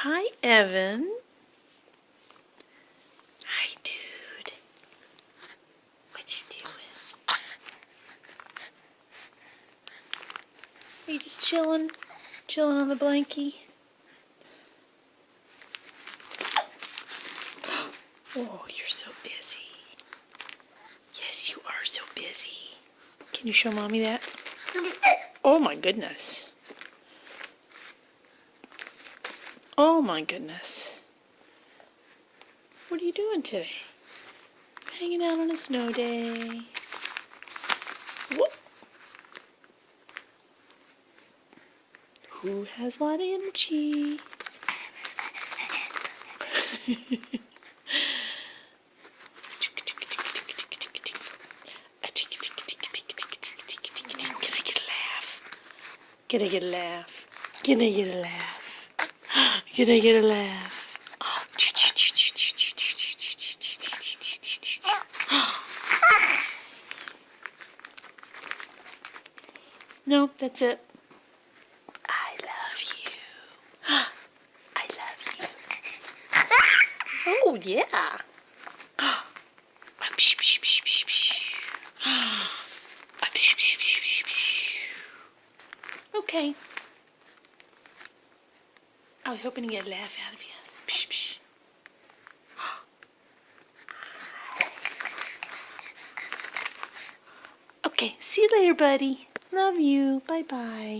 Hi, Evan. Hi, dude. What you doing? Are you just chilling? Chilling on the blankie? Oh, you're so busy. Yes, you are so busy. Can you show Mommy that? Oh my goodness. Oh my goodness. What are you doing today? Hanging out on a snow day. What? Who has a lot of energy? Can I get a laugh? Can I get a laugh? Can I get a laugh? Can I get a laugh? No, that's it. I love you. I love you. Oh, yeah. Okay. I was hoping to get a laugh out of you. Okay, see you later, buddy. Love you. Bye-bye.